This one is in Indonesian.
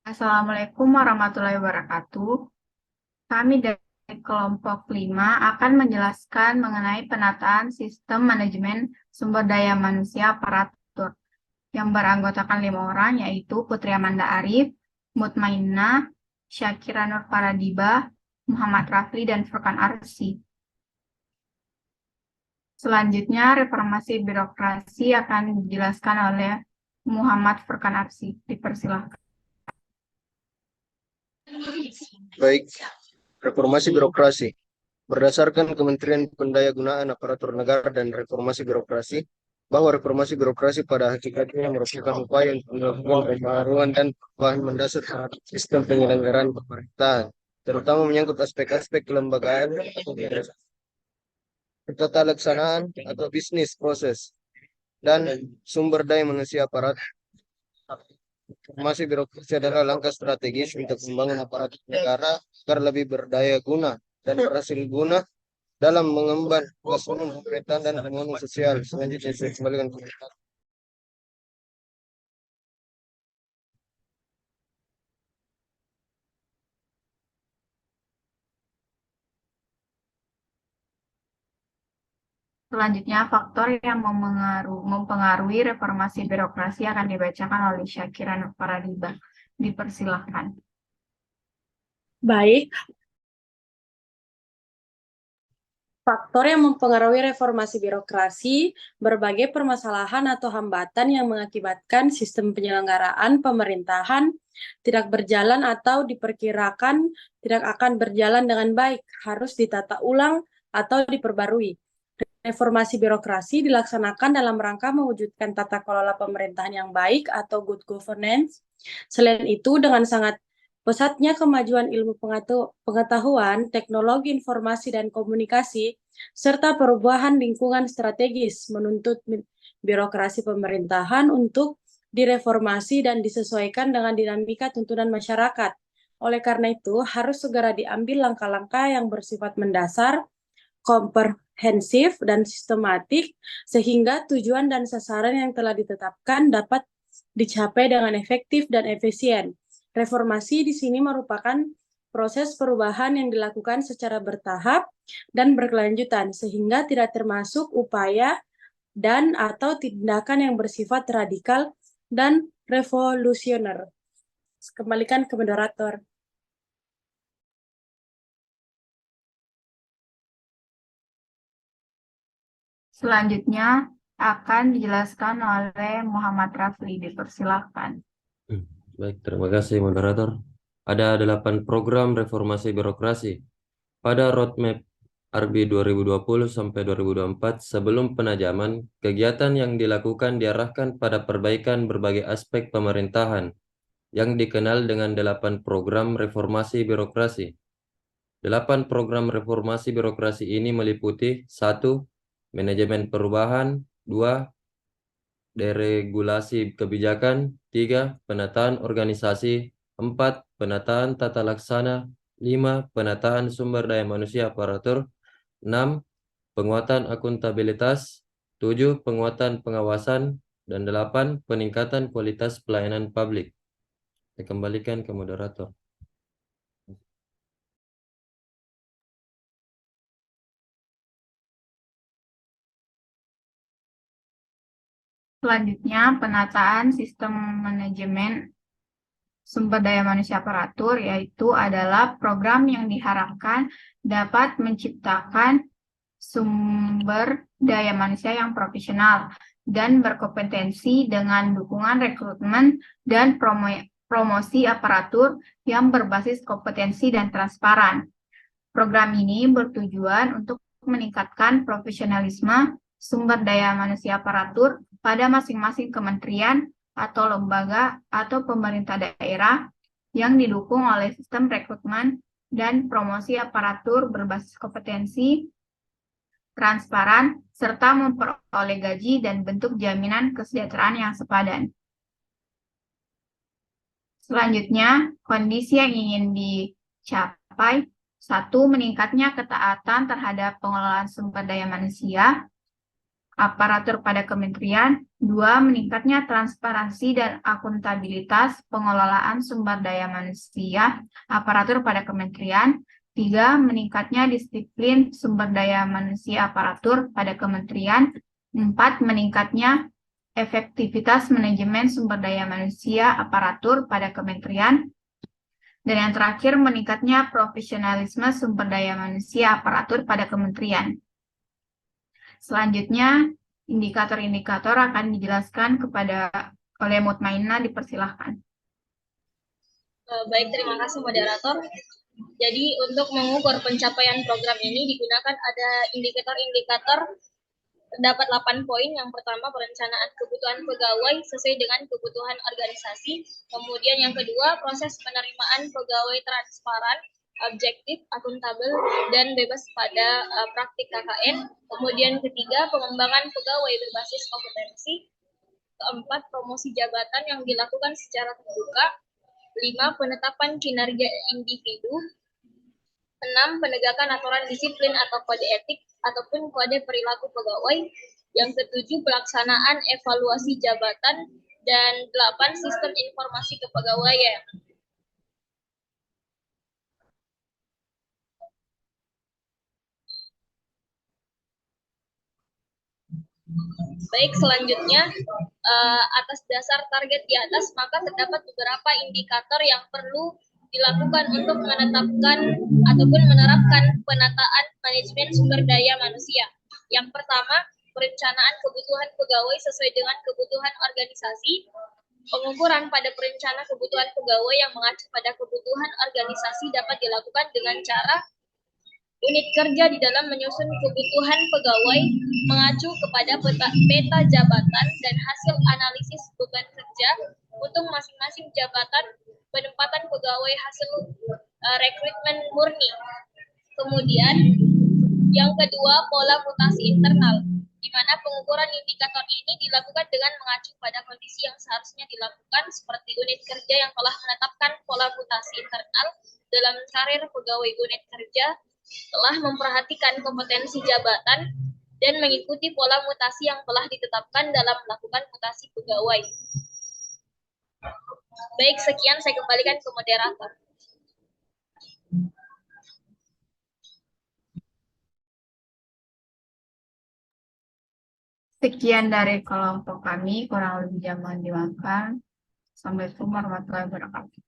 Assalamualaikum warahmatullahi wabarakatuh. Kami dari kelompok 5 akan menjelaskan mengenai penataan sistem manajemen sumber daya manusia aparatur yang beranggotakan 5 orang, yaitu Putri Amanda Arif, Mutmainah, Syakira Nur Paradiba, Muhammad Rafli, dan Furkan Arsi. Selanjutnya, reformasi birokrasi akan dijelaskan oleh Muhammad Furkan Arsi. Dipersilahkan. Baik, reformasi birokrasi. Berdasarkan Kementerian Pendayagunaan Aparatur Negara dan Reformasi Birokrasi, bahwa reformasi birokrasi pada hakikatnya merupakan upaya untuk melakukan pembaharuan dan perubahan mendasar terhadap sistem penyelenggaraan pemerintahan, terutama menyangkut aspek-aspek kelembagaan, tata laksanaan atau bisnis proses, dan sumber daya manusia aparat. Reformasi birokrasi adalah langkah strategis untuk membangun aparatur negara agar lebih berdaya guna dan berhasil guna dalam mengemban pelaksanaan pemerintahan dan pembangunan sosial. Selanjutnya saya kembalikan ke Selanjutnya, faktor yang mempengaruhi reformasi birokrasi akan dibacakan oleh Syakira Nur Paradiba. Dipersilahkan. Baik. Faktor yang mempengaruhi reformasi birokrasi, berbagai permasalahan atau hambatan yang mengakibatkan sistem penyelenggaraan pemerintahan tidak berjalan atau diperkirakan tidak akan berjalan dengan baik, harus ditata ulang atau diperbarui. Reformasi birokrasi dilaksanakan dalam rangka mewujudkan tata kelola pemerintahan yang baik atau good governance. Selain itu, dengan sangat pesatnya kemajuan ilmu pengetahuan, teknologi informasi dan komunikasi, serta perubahan lingkungan strategis menuntut birokrasi pemerintahan untuk direformasi dan disesuaikan dengan dinamika tuntunan masyarakat. Oleh karena itu, harus segera diambil langkah-langkah yang bersifat mendasar, komprehensif, dan sistematik, sehingga tujuan dan sasaran yang telah ditetapkan dapat dicapai dengan efektif dan efisien. Reformasi di sini merupakan proses perubahan yang dilakukan secara bertahap dan berkelanjutan, sehingga tidak termasuk upaya dan atau tindakan yang bersifat radikal dan revolusioner. Kembalikan ke moderator. Selanjutnya akan dijelaskan oleh Muhammad Rafli. Dipersilahkan. Baik, terima kasih moderator. Ada 8 program reformasi birokrasi pada roadmap RB 2020 sampai 2024. Sebelum penajaman, kegiatan yang dilakukan diarahkan pada perbaikan berbagai aspek pemerintahan yang dikenal dengan 8 program reformasi birokrasi. 8 program reformasi birokrasi ini meliputi 1. Manajemen perubahan, 2. Deregulasi kebijakan, 3. Penataan organisasi, 4. Penataan tata laksana, 5. Penataan sumber daya manusia aparatur, 6. Penguatan akuntabilitas, 7. Penguatan pengawasan, dan 8. Peningkatan kualitas pelayanan publik. Saya kembalikan ke moderator. Selanjutnya, penataan sistem manajemen sumber daya manusia aparatur, yaitu adalah program yang diharapkan dapat menciptakan sumber daya manusia yang profesional dan berkompetensi dengan dukungan rekrutmen dan promosi aparatur yang berbasis kompetensi dan transparan. Program ini bertujuan untuk meningkatkan profesionalisme sumber daya manusia aparatur pada masing-masing kementerian atau lembaga atau pemerintah daerah yang didukung oleh sistem rekrutmen dan promosi aparatur berbasis kompetensi, transparan, serta memperoleh gaji dan bentuk jaminan kesejahteraan yang sepadan. Selanjutnya, kondisi yang ingin dicapai: 1. Meningkatnya ketaatan terhadap pengelolaan sumber daya manusia. aparatur pada kementerian. 2. Meningkatnya transparansi dan akuntabilitas pengelolaan sumber daya manusia aparatur pada kementerian. 3. Meningkatnya disiplin sumber daya manusia aparatur pada kementerian. 4. Meningkatnya efektivitas manajemen sumber daya manusia aparatur pada kementerian. Dan yang terakhir, meningkatnya profesionalisme sumber daya manusia aparatur pada kementerian. Selanjutnya, indikator-indikator akan dijelaskan oleh Mutmainah, dipersilahkan. Baik, terima kasih moderator. Jadi untuk mengukur pencapaian program ini digunakan ada indikator-indikator, terdapat 8 poin. Yang pertama, perencanaan kebutuhan pegawai sesuai dengan kebutuhan organisasi. Kemudian yang kedua, proses penerimaan pegawai transparan, objektif, akuntabel, dan bebas pada praktik KKN. Kemudian ketiga, pengembangan pegawai berbasis kompetensi. Keempat, promosi jabatan yang dilakukan secara terbuka. 5. Penetapan kinerja individu. 6. Penegakan aturan disiplin atau kode etik ataupun kode perilaku pegawai. Yang ketujuh, pelaksanaan evaluasi jabatan. Dan 8. Sistem informasi kepegawaian. Baik, selanjutnya atas dasar target di atas, maka terdapat beberapa indikator yang perlu dilakukan untuk menetapkan ataupun menerapkan penataan manajemen sumber daya manusia. Yang pertama, perencanaan kebutuhan pegawai sesuai dengan kebutuhan organisasi. Pengukuran pada perencana kebutuhan pegawai yang mengacu pada kebutuhan organisasi dapat dilakukan dengan cara unit kerja di dalam menyusun kebutuhan pegawai mengacu kepada peta jabatan dan hasil analisis beban kerja untuk masing-masing jabatan, penempatan pegawai hasil rekrutmen murni. Kemudian yang kedua, pola mutasi internal, di mana pengukuran indikator ini dilakukan dengan mengacu pada kondisi yang seharusnya dilakukan seperti unit kerja yang telah menetapkan pola mutasi internal dalam karir pegawai unit kerja, telah memperhatikan kompetensi jabatan, dan mengikuti pola mutasi yang telah ditetapkan dalam melakukan mutasi pegawai. Baik, sekian saya kembalikan ke moderator. Sekian dari kelompok kami, kurang lebih mohon dimaafkan. Assalamualaikum warahmatullahi wabarakatuh.